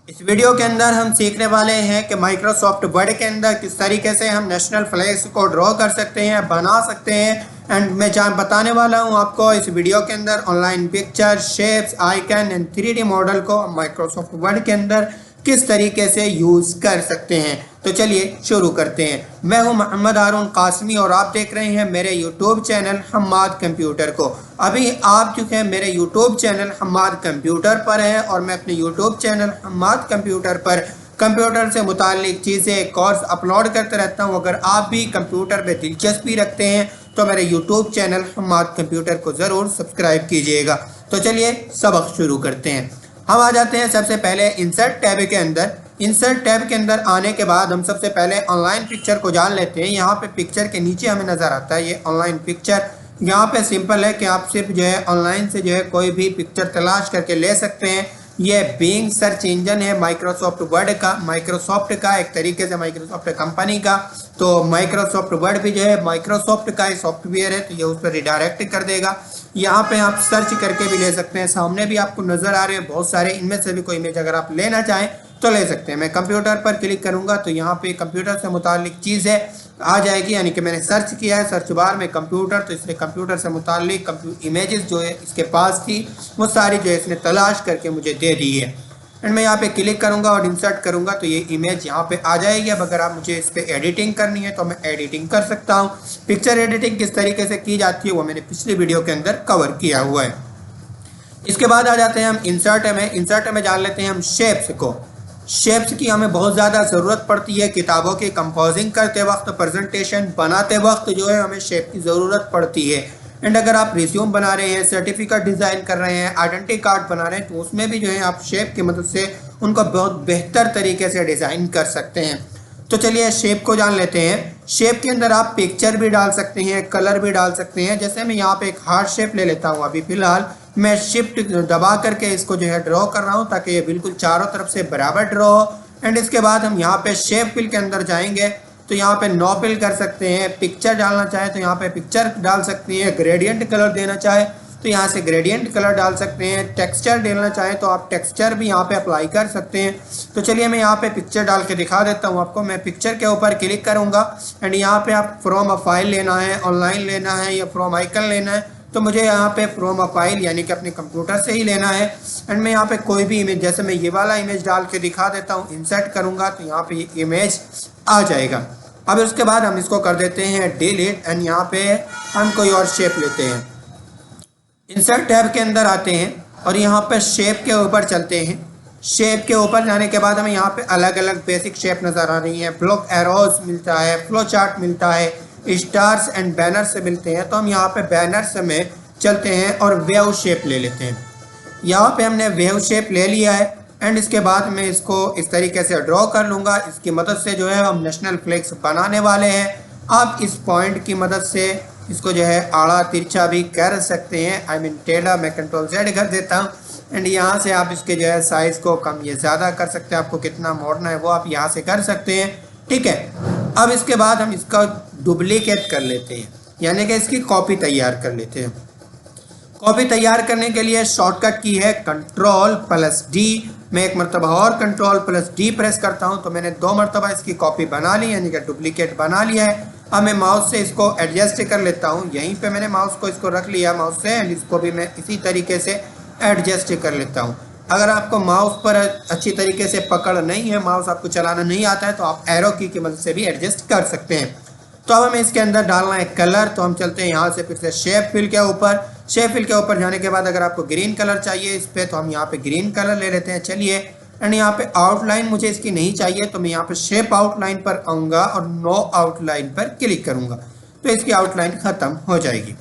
इस वीडियो के अंदर हम सीखने वाले हैं कि माइक्रोसॉफ्ट वर्ड के अंदर किस तरीके से हम नेशनल फ्लैग्स को ड्रॉ कर सकते हैं, बना सकते हैं। एंड मैं बताने वाला हूं आपको इस वीडियो के अंदर online picture, shapes, icon and 3D model को माइक्रोसॉफ्ट वर्ड के अंदर किस तरीके से यूज़ कर सकते हैं। तो चलिए शुरू करते हैं। मैं हूं मोहम्मद हारून कासमी और आप देख रहे हैं मेरे यूट्यूब चैनल हम्माद कंप्यूटर को। अभी आप जो है मेरे यूट्यूब चैनल हम्माद कंप्यूटर पर हैं और मैं अपने यूट्यूब चैनल हम्माद कंप्यूटर पर कंप्यूटर से मुतालिक चीज़ें, कोर्स अपलोड करते रहता हूं। अगर आप भी कंप्यूटर में दिलचस्पी रखते हैं तो मेरे यूट्यूब चैनल हम्माद कंप्यूटर को ज़रूर सब्सक्राइब कीजिएगा। तो चलिए सबक शुरू करते हैं। हम आ जाते हैं सबसे पहले इंसर्ट टैब के अंदर। इंसर्ट टैब के अंदर आने के बाद हम सबसे पहले ऑनलाइन पिक्चर को जान लेते हैं। यहाँ पे पिक्चर के नीचे हमें नज़र आता है ये ऑनलाइन पिक्चर। यहाँ पे सिंपल है कि आप सिर्फ जो है ऑनलाइन से जो है कोई भी पिक्चर तलाश करके ले सकते हैं। ये बिंग सर्च इंजन है माइक्रोसॉफ्ट वर्ड का, माइक्रोसॉफ्ट का एक तरीके से माइक्रोसॉफ्ट कंपनी का। तो माइक्रोसॉफ्ट वर्ड भी जो है माइक्रोसॉफ्ट का ही सॉफ्टवेयर है, तो ये उस पर रिडायरेक्ट कर देगा। यहाँ पे आप सर्च करके भी ले सकते हैं। सामने भी आपको नज़र आ रहे हैं बहुत सारे, इनमें से भी कोई इमेज अगर आप लेना चाहें तो ले सकते हैं। मैं कंप्यूटर पर क्लिक करूंगा तो यहाँ पे कंप्यूटर से मुतालिक चीज़ है आ जाएगी, यानी कि मैंने सर्च किया है सर्च बार में कंप्यूटर, तो इसने कंप्यूटर से मुतालिक इमेजेस जो है इसके पास थी वो सारी जो है इसने तलाश करके मुझे दे दी है। एंड मैं यहाँ पे क्लिक करूंगा और इंसर्ट करूंगा तो ये इमेज यहाँ पे आ जाएगी। अब अगर आप मुझे इस पर एडिटिंग करनी है तो मैं एडिटिंग कर सकता हूँ। पिक्चर एडिटिंग किस तरीके से की जाती है वो मैंने पिछली वीडियो के अंदर कवर किया हुआ है। इसके बाद आ जाते हैं हम इंसर्ट में। इंसर्ट में जान लेते हैं हम शेप्स को। शेप्स की हमें बहुत ज़्यादा ज़रूरत पड़ती है किताबों की कंपोजिंग करते वक्त, प्रेजेंटेशन बनाते वक्त जो है हमें शेप की ज़रूरत पड़ती है। एंड अगर आप रिज्यूम बना रहे हैं, सर्टिफिकेट डिज़ाइन कर रहे हैं, आइडेंटिटी कार्ड बना रहे हैं तो उसमें भी जो है आप शेप की मदद से उनको बहुत बेहतर तरीके से डिज़ाइन कर सकते हैं। तो चलिए शेप को जान लेते हैं। शेप के अंदर आप पिक्चर भी डाल सकते हैं, कलर भी डाल सकते हैं। जैसे मैं यहाँ पे एक हार्ट शेप ले लेता हूँ। अभी फ़िलहाल मैं शिफ्ट दबा करके इसको जो है ड्रॉ कर रहा हूँ ताकि ये बिल्कुल चारों तरफ से बराबर ड्रॉ हो। एंड इसके बाद हम यहाँ पे शेप फिल के अंदर जाएंगे तो यहाँ पे नो फिल कर सकते हैं। पिक्चर डालना चाहे तो यहाँ पे पिक्चर डाल सकते हैं। ग्रेडियंट कलर देना चाहे तो यहाँ से ग्रेडियंट कलर डाल सकते हैं। टेक्सचर डालना चाहे तो आप टेक्सचर भी यहाँ पे अप्लाई कर सकते हैं। तो चलिए मैं यहाँ पे पिक्चर डाल के दिखा देता हूँ आपको। मैं पिक्चर के ऊपर क्लिक करूँगा एंड यहाँ पे आप फ्रॉम अ फाइल लेना है, ऑनलाइन लेना है या फ्रॉम आइकन लेना है, तो मुझे यहाँ पे फ्रॉम अ फाइल यानी कि अपने कंप्यूटर से ही लेना है। एंड मैं यहाँ पे कोई भी इमेज, जैसे मैं ये वाला इमेज डाल के दिखा देता हूँ, इंसर्ट करूँगा तो यहाँ पे ये इमेज आ जाएगा। अब उसके बाद हम इसको कर देते हैं डिलीट एंड यहाँ पे हम कोई और शेप लेते हैं। इंसर्ट टैब के अंदर आते हैं और यहाँ पे शेप के ऊपर चलते हैं। शेप के ऊपर जाने के बाद हमें यहाँ पे अलग अलग बेसिक शेप नज़र आ रही हैं। ब्लॉक एरोज मिलता है, फ्लो चार्ट मिलता है, स्टार्स एंड बैनर से मिलते हैं। तो हम यहाँ पे बैनर्स में चलते हैं और वेव शेप ले लेते हैं। यहाँ पे हमने वेव शेप ले लिया है एंड इसके बाद मैं इसको इस तरीके से ड्रॉ कर लूँगा। इसकी मदद से जो है हम नेशनल फ्लैग्स बनाने वाले हैं। आप इस पॉइंट की मदद से इसको जो है आड़ा तिरछा भी कर सकते हैं, आई मीन टेढ़ा। मैं कंट्रोल Z कर देता हूँ एंड यहाँ से आप इसके जो है साइज़ को कम या ज़्यादा कर सकते हैं। आपको कितना मोड़ना है वो आप यहाँ से कर सकते हैं, ठीक है। अब इसके बाद हम इसका डुप्लीकेट कर लेते हैं, यानी कि इसकी कॉपी तैयार कर लेते हैं। कॉपी तैयार करने के लिए शॉर्टकट की है Ctrl+D। मैं एक मरतबा और Ctrl+D प्रेस करता हूं तो मैंने 2 मरतबा इसकी कॉपी बना ली, यानी कि डुप्लीकेट बना लिया है। अब मैं माउस से इसको एडजस्ट कर लेता हूं। यहीं पे मैंने माउस को इसको रख लिया माउस से एंड इसको भी मैं इसी तरीके से एडजस्ट कर लेता हूं। अगर आपको माउस पर अच्छी तरीके से पकड़ नहीं है, माउस आपको चलाना नहीं आता है, तो आप एरो की मदद से भी एडजस्ट कर सकते हैं। तो अब हमें इसके अंदर डालना है कलर। तो हम चलते हैं यहाँ से फिर से शेप फिल के ऊपर। शेप फिल के ऊपर जाने के बाद अगर आपको ग्रीन कलर चाहिए इस पर तो हम यहाँ पे ग्रीन कलर ले लेते हैं। चलिए एंड यहाँ पे आउटलाइन मुझे इसकी नहीं चाहिए तो मैं यहाँ पे शेप आउटलाइन पर आऊँगा और नो आउटलाइन पर क्लिक करूँगा तो इसकी आउटलाइन ख़त्म हो जाएगी।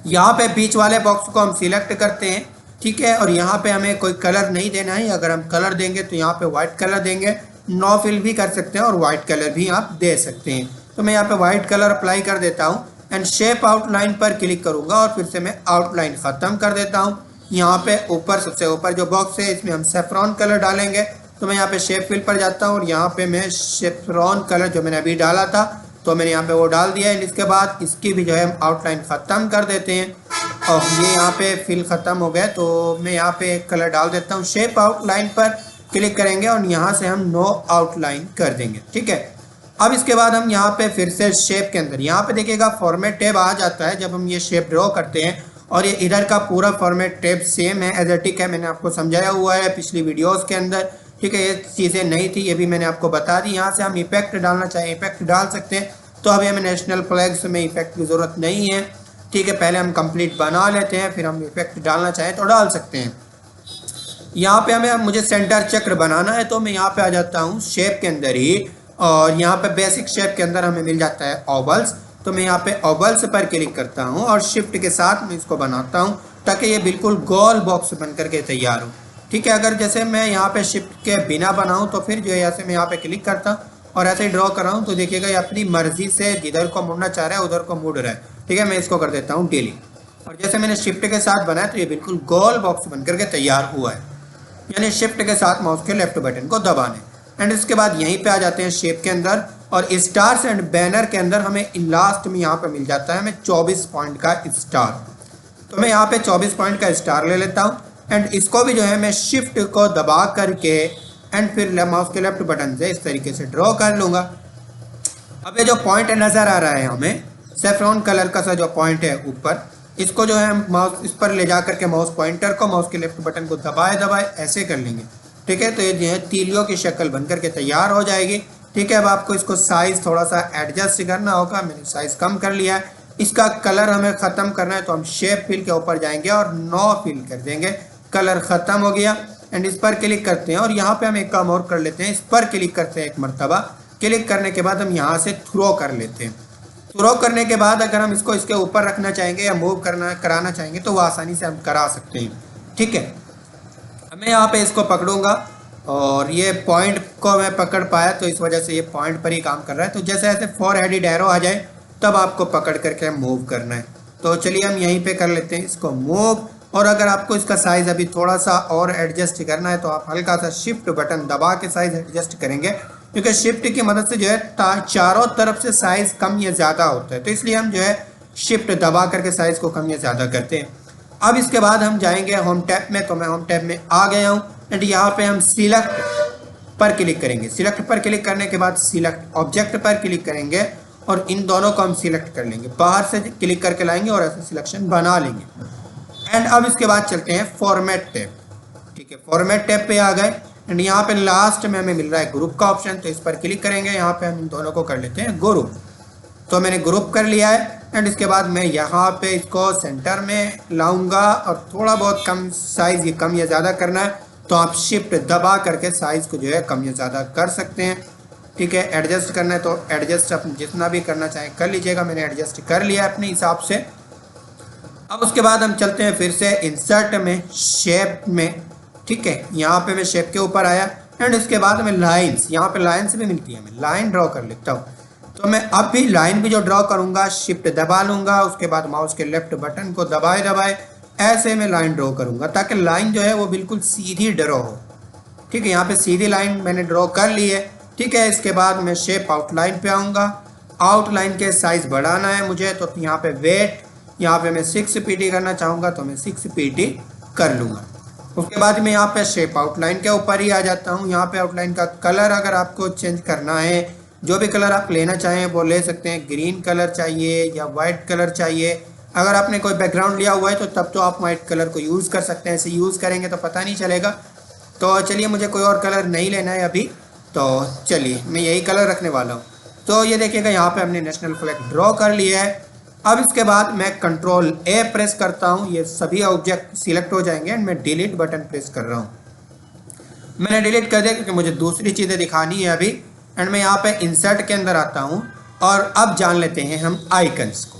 यहाँ पे बीच वाले बॉक्स को हम सिलेक्ट करते हैं, ठीक है। और यहाँ पे हमें कोई कलर नहीं देना है। अगर हम कलर देंगे तो यहाँ पे वाइट कलर देंगे। नो फिल भी कर सकते हैं और वाइट कलर भी आप दे सकते हैं। तो मैं यहाँ पे वाइट कलर अप्लाई कर देता हूँ एंड शेप आउटलाइन पर क्लिक करूँगा और फिर से मैं आउटलाइन ख़त्म कर देता हूँ। यहाँ पे ऊपर सबसे ऊपर जो बॉक्स है इसमें हम सेफ्रॉन कलर डालेंगे। तो मैं यहाँ पे शेप फिल पर जाता हूँ और यहाँ पे मैं सेफ्रॉन कलर जो मैंने अभी डाला था तो मैंने यहाँ पे वो डाल दिया है। इसके बाद इसकी भी जो है हम आउटलाइन ख़त्म कर देते हैं और ये यहाँ पे फिल ख़त्म हो गया तो मैं यहाँ पे एक कलर डाल देता हूँ शेप आउटलाइन पर। क्लिक करेंगे और यहाँ से हम नो आउटलाइन कर देंगे। ठीक है, अब इसके बाद हम यहाँ पे फिर से शेप के अंदर यहाँ पे देखिएगा फॉर्मेट टैब आ जाता है जब हम ये शेप ड्रॉ करते हैं, और ये इधर का पूरा फॉर्मेट टैब सेम है, एजेटिक है, मैंने आपको समझाया हुआ है पिछली वीडियोस के अंदर। ठीक है, ये चीज़ें नहीं थी, ये भी मैंने आपको बता दी। यहाँ से हम इफेक्ट डालना चाहें इफेक्ट डाल सकते हैं, तो अभी हमें नेशनल फ्लैग्स में इफेक्ट की ज़रूरत नहीं है। ठीक है, पहले हम कंप्लीट बना लेते हैं, फिर हम इफेक्ट डालना चाहें तो डाल सकते हैं। यहाँ पे मुझे सेंटर चक्र बनाना है, तो मैं यहाँ पे आ जाता हूँ शेप के अंदर ही, और यहाँ पे बेसिक शेप के अंदर हमें मिल जाता है ओवल्स। तो मैं यहाँ पे ओवल्स पर क्लिक करता हूँ और शिफ्ट के साथ मैं इसको बनाता हूँ ताकि ये बिल्कुल गोल बॉक्स बन करके तैयार हो। ठीक है, अगर जैसे मैं यहाँ पे शिफ्ट के बिना बनाऊँ तो फिर जो है ऐसे मैं यहाँ पे क्लिक करता और ऐसे ही ड्रॉ कर रहा हूँ, तो देखिएगा ये अपनी मर्जी से जिधर को मुड़ना चाह रहा है उधर को मुड़ रहा है। ठीक है, मैं इसको कर देता हूँ डिलीट, और जैसे मैंने शिफ्ट के साथ बनाया तो ये बिल्कुल गोल बॉक्स बन करके तैयार हुआ है, यानी शिफ्ट के साथ माउस के लेफ्ट बटन को दबाने। एंड इसके बाद यहीं पे आ जाते हैं शेप के अंदर, और स्टार्स एंड बैनर के अंदर हमें लास्ट में यहाँ पे मिल जाता है हमें 24 पॉइंट का स्टार। तो मैं यहाँ पे 24 पॉइंट का स्टार ले लेता हूँ, एंड इसको भी जो है मैं शिफ्ट को दबा करके एंड फिर माउस के लेफ्ट बटन से इस तरीके से ड्रॉ कर लूँगा। अब ये जो पॉइंट नज़र आ रहा है हमें सेफ्रॉन कलर का सा जो पॉइंट है ऊपर, इसको जो है हम माउस इस पर ले जा करके माउस पॉइंटर को माउस के लेफ्ट बटन को दबाए दबाए ऐसे कर लेंगे। ठीक है, तो ये जो है तीलियों की शक्ल बन करके तैयार हो जाएगी। ठीक है, अब आपको इसको साइज़ थोड़ा सा एडजस्ट करना होगा, मैंने साइज़ कम कर लिया है। इसका कलर हमें ख़त्म करना है, तो हम शेप फिल के ऊपर जाएंगे और नो फिल कर देंगे, कलर ख़त्म हो गया। एंड इस पर क्लिक करते हैं, और यहाँ पे हम एक काम और कर लेते हैं, इस पर क्लिक करते हैं एक मरतबा। क्लिक करने के बाद हम यहाँ से थ्रो कर लेते हैं। थ्रो करने के बाद अगर हम इसको इसके ऊपर रखना चाहेंगे या मूव कराना चाहेंगे तो वो आसानी से हम करा सकते हैं। ठीक है, मैं यहाँ पे इसको पकड़ूंगा और ये पॉइंट को मैं पकड़ पाया, तो इस वजह से ये पॉइंट पर ही काम कर रहा है। तो जैसे ऐसे 4 हेडेड एरो आ जाए तब आपको पकड़ करके मूव करना है। तो चलिए हम यहीं पे कर लेते हैं इसको मूव, और अगर आपको इसका साइज़ अभी थोड़ा सा और एडजस्ट करना है तो आप हल्का सा शिफ्ट बटन दबा के साइज़ एडजस्ट करेंगे, क्योंकि शिफ्ट की मदद से जो है चारों तरफ से साइज़ कम या ज़्यादा होता है, तो इसलिए हम जो है शिफ्ट दबा करके साइज़ को कम या ज़्यादा करते हैं। अब इसके बाद हम जाएंगे होम टैब में, तो मैं होम टैब में आ गया हूँ, एंड यहाँ पे हम सिलेक्ट पर क्लिक करेंगे। सिलेक्ट पर क्लिक करने के बाद सिलेक्ट ऑब्जेक्ट पर क्लिक करेंगे, और इन दोनों को हम सिलेक्ट कर लेंगे, बाहर से क्लिक करके लाएंगे और ऐसे सिलेक्शन बना लेंगे। एंड अब इसके बाद चलते हैं फॉर्मेट टैब। ठीक है, फॉर्मेट टैब पे आ गए, एंड यहाँ पे लास्ट में हमें मिल रहा है ग्रुप का ऑप्शन, तो इस पर क्लिक करेंगे। यहाँ पे हम इन दोनों को कर लेते हैं ग्रुप, तो मैंने ग्रुप कर लिया है। एंड इसके बाद मैं यहाँ पे इसको सेंटर में लाऊंगा, और थोड़ा बहुत कम साइज़ ये कम या ज़्यादा करना है तो आप शिफ्ट दबा करके साइज़ को जो है कम या ज़्यादा कर सकते हैं। ठीक है, एडजस्ट करना है तो एडजस्ट आप जितना भी करना चाहें कर लीजिएगा, मैंने एडजस्ट कर लिया अपने हिसाब से। अब उसके बाद हम चलते हैं फिर से इंसर्ट में, शेप में। ठीक है, यहाँ पे मैं शेप के ऊपर आया, एंड इसके बाद मैं लाइन्स, यहाँ पे लाइन्स भी मिलती है, मैं लाइन ड्रॉ कर लेता हूँ। तो मैं अब भी लाइन भी जो ड्रॉ करूँगा शिफ्ट दबा लूँगा, उसके बाद माउस के लेफ्ट बटन को दबाए दबाए ऐसे मैं लाइन ड्रॉ करूँगा, ताकि लाइन जो है वो बिल्कुल सीधी ड्रॉ हो। ठीक है, यहाँ पे सीधी लाइन मैंने ड्रॉ कर ली है। ठीक है, इसके बाद मैं शेप आउटलाइन पे आऊँगा। आउटलाइन के साइज़ बढ़ाना है मुझे, तो यहाँ पे वेट, यहाँ पे मैं 6 pt करना चाहूँगा तो मैं 6 pt कर लूँगा। उसके बाद मैं यहाँ पे शेप आउटलाइन के ऊपर ही आ जाता हूँ। यहाँ पे आउटलाइन का कलर अगर आपको चेंज करना है, जो भी कलर आप लेना चाहें वो ले सकते हैं। ग्रीन कलर चाहिए या वाइट कलर चाहिए, अगर आपने कोई बैकग्राउंड लिया हुआ है तो तब तो आप वाइट कलर को यूज़ कर सकते हैं, ऐसे यूज़ करेंगे तो पता नहीं चलेगा। तो चलिए, मुझे कोई और कलर नहीं लेना है अभी, तो चलिए मैं यही कलर रखने वाला हूँ। तो ये देखिएगा यहाँ पे हमने नेशनल फ्लैग ड्रॉ कर लिया है। अब इसके बाद मैं कंट्रोल A प्रेस करता हूँ, ये सभी ऑब्जेक्ट सिलेक्ट हो जाएंगे, एंड मैं डिलीट बटन प्रेस कर रहा हूँ। मैंने डिलीट कर दिया क्योंकि मुझे दूसरी चीज़ें दिखानी है अभी। एंड मैं यहाँ पे इंसर्ट के अंदर आता हूँ, और अब जान लेते हैं हम आइकन्स को।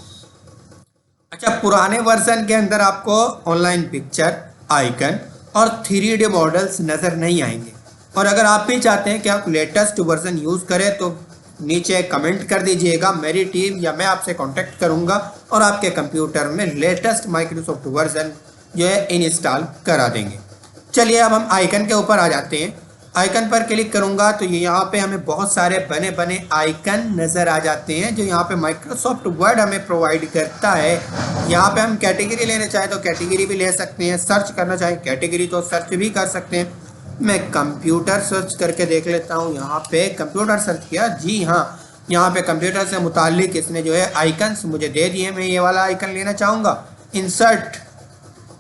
अच्छा, पुराने वर्जन के अंदर आपको ऑनलाइन पिक्चर, आइकन और 3D मॉडल्स नज़र नहीं आएंगे, और अगर आप भी चाहते हैं कि आप लेटेस्ट वर्जन यूज़ करें तो नीचे कमेंट कर दीजिएगा, मेरी टीम या मैं आपसे कांटेक्ट करूंगा और आपके कंप्यूटर में लेटेस्ट माइक्रोसॉफ्ट वर्जन जो है इंस्टॉल करा देंगे। चलिए, अब हम आइकन के ऊपर आ जाते हैं। आइकन पर क्लिक करूंगा तो ये यहाँ पे हमें बहुत सारे बने बने आइकन नज़र आ जाते हैं, जो यहाँ पे माइक्रोसॉफ्ट वर्ड हमें प्रोवाइड करता है। यहाँ पे हम कैटेगरी लेना चाहें तो कैटेगरी भी ले सकते हैं, सर्च करना चाहें कैटेगरी तो सर्च भी कर सकते हैं। मैं कंप्यूटर सर्च करके देख लेता हूँ। यहाँ पे कंप्यूटर सर्च किया, जी हाँ, यहाँ पे कंप्यूटर से मुतालिक इसने जो है आइकन्स मुझे दे दिए। मैं ये वाला आइकन लेना चाहूँगा, इंसर्ट,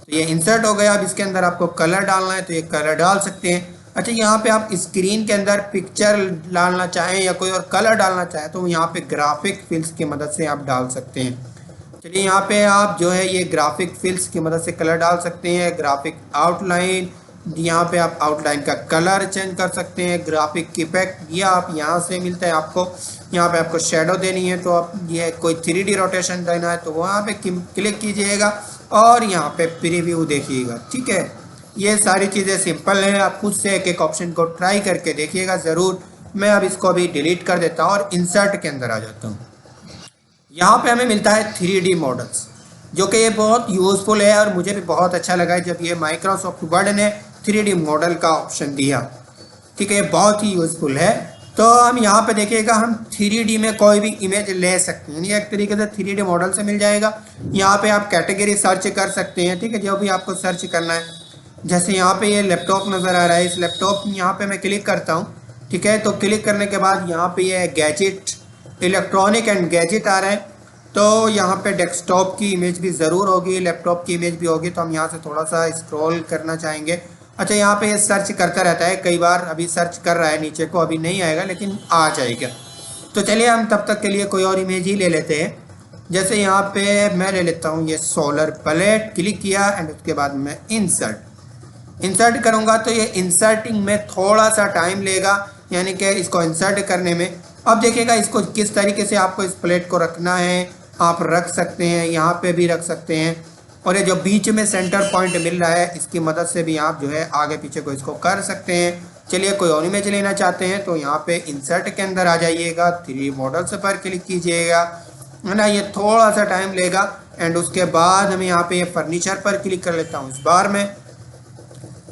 तो ये इंसर्ट हो गया। अब इसके अंदर आपको कलर डालना है तो ये कलर डाल सकते हैं। अच्छा, यहाँ पे आप स्क्रीन के अंदर पिक्चर डालना चाहें या कोई और कलर डालना चाहें तो यहाँ पे ग्राफिक फिल्स की मदद से आप डाल सकते हैं। चलिए, यहाँ पे आप जो है ये ग्राफिक फिल्स की मदद से कलर डाल सकते हैं। ग्राफिक आउटलाइन, यहाँ पे आप आउटलाइन का कलर चेंज कर सकते हैं। ग्राफिक इफेक्ट ये आप यहाँ से मिलता है आपको। यहाँ पे आपको शेडो देनी है तो आप ये कोई 3D रोटेशन देना है तो वहाँ पे क्लिक कीजिएगा और यहाँ पे प्रीव्यू देखिएगा। ठीक है, ये सारी चीज़ें सिंपल हैं, आप खुद से एक एक ऑप्शन को ट्राई करके देखिएगा ज़रूर। मैं अब इसको अभी डिलीट कर देता हूँ और इंसर्ट के अंदर आ जाता हूँ। यहाँ पे हमें मिलता है 3D मॉडल्स, जो कि ये बहुत यूज़फुल है और मुझे भी बहुत अच्छा लगा है जब ये माइक्रोसॉफ्ट वर्ड ने 3D मॉडल का ऑप्शन दिया। ठीक है, बहुत ही यूज़फुल है। तो हम यहाँ पे देखिएगा, हम 3D में कोई भी इमेज ले सकते हैं, ये एक तरीके से 3D मॉडल से मिल जाएगा। यहाँ पे आप कैटेगरी सर्च कर सकते हैं। ठीक है, जो भी आपको सर्च करना है, जैसे यहाँ पे ये लैपटॉप नज़र आ रहा है, इस लैपटॉप यहाँ पे मैं क्लिक करता हूँ। ठीक है, तो क्लिक करने के बाद यहाँ पे ये गैजेट, इलेक्ट्रॉनिक एंड गैजेट आ रहा है। तो यहाँ पे डेस्कटॉप की इमेज भी ज़रूर होगी, लैपटॉप की इमेज भी होगी। तो हम यहाँ से थोड़ा सा स्क्रॉल करना चाहेंगे। अच्छा, यहाँ पे ये सर्च करता रहता है, कई बार अभी सर्च कर रहा है नीचे को, अभी नहीं आएगा लेकिन आ जाएगा। तो चलिए हम तब तक के लिए कोई और इमेज ही ले लेते हैं। जैसे यहाँ पे मैं ले लेता हूँ ये सोलर प्लेट, क्लिक किया एंड उसके बाद मैं इंसर्ट करूँगा तो ये इंसर्टिंग में थोड़ा सा टाइम लेगा, यानी कि इसको इंसर्ट करने में। अब देखिएगा इसको किस तरीके से आपको इस प्लेट को रखना है, आप रख सकते हैं, यहाँ पे भी रख सकते हैं। और ये जो बीच में सेंटर पॉइंट मिल रहा है, इसकी मदद से भी आप जो है आगे पीछे को इसको कर सकते हैं। चलिए, कोई और इमेज लेना चाहते हैं तो यहाँ पे इंसर्ट के अंदर आ जाइएगा, 3D मॉडल्स पर क्लिक कीजिएगा, है ना। ये थोड़ा सा टाइम लेगा एंड उसके बाद हम यहाँ पे ये फर्नीचर पर क्लिक कर लेता हूँ इस बार में।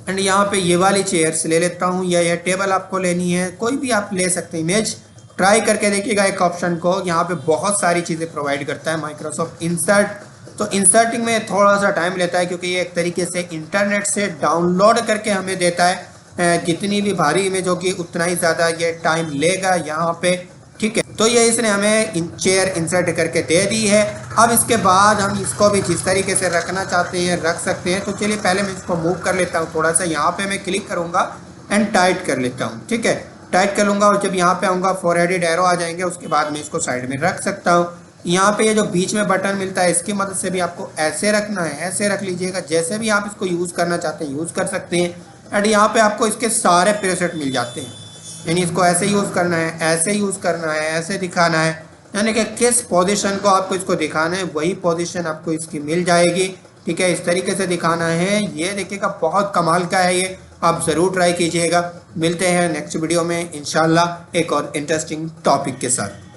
एंड यहाँ पे ये वाली चेयर्स ले लेता हूँ, या ये टेबल आपको लेनी है, कोई भी आप ले सकते हैं इमेज। ट्राई करके देखिएगा एक ऑप्शन को, यहाँ पे बहुत सारी चीज़ें प्रोवाइड करता है माइक्रोसॉफ्ट इंसर्ट। तो इंसर्टिंग में थोड़ा सा टाइम लेता है क्योंकि ये एक तरीके से इंटरनेट से डाउनलोड करके हमें देता है। जितनी भी भारी इमेज होगी उतना ही ज़्यादा ये टाइम लेगा यहाँ पे। ठीक है, तो ये इसने हमें चेयर इंसर्ट करके दे दी है। अब इसके बाद हम इसको भी जिस तरीके से रखना चाहते हैं रख सकते हैं। तो चलिए पहले मैं इसको मूव कर लेता हूँ थोड़ा सा, यहाँ पे मैं क्लिक करूँगा एंड टाइट कर लेता हूँ। ठीक है, टाइट कर लूँगा और जब यहाँ पे आऊँगा 4 हेडेड एरो आ जाएंगे, उसके बाद मैं इसको साइड में रख सकता हूँ। यहाँ पे ये जो बीच में बटन मिलता है इसकी मदद से भी आपको ऐसे रखना है, ऐसे रख लीजिएगा, जैसे भी आप इसको यूज़ करना चाहते हैं यूज़ कर सकते हैं। एंड यहाँ पे आपको इसके सारे प्रीसेट मिल जाते हैं, यानी इसको ऐसे यूज़ करना है, ऐसे यूज़ करना है, ऐसे दिखाना है, यानी कि किस पोजीशन को आपको इसको दिखाना है वही पोजीशन आपको इसकी मिल जाएगी। ठीक है, इस तरीके से दिखाना है। ये देखिएगा बहुत कमाल का है, ये आप ज़रूर ट्राई कीजिएगा। मिलते हैं नेक्स्ट वीडियो में इंशाल्लाह एक और इंटरेस्टिंग टॉपिक के साथ।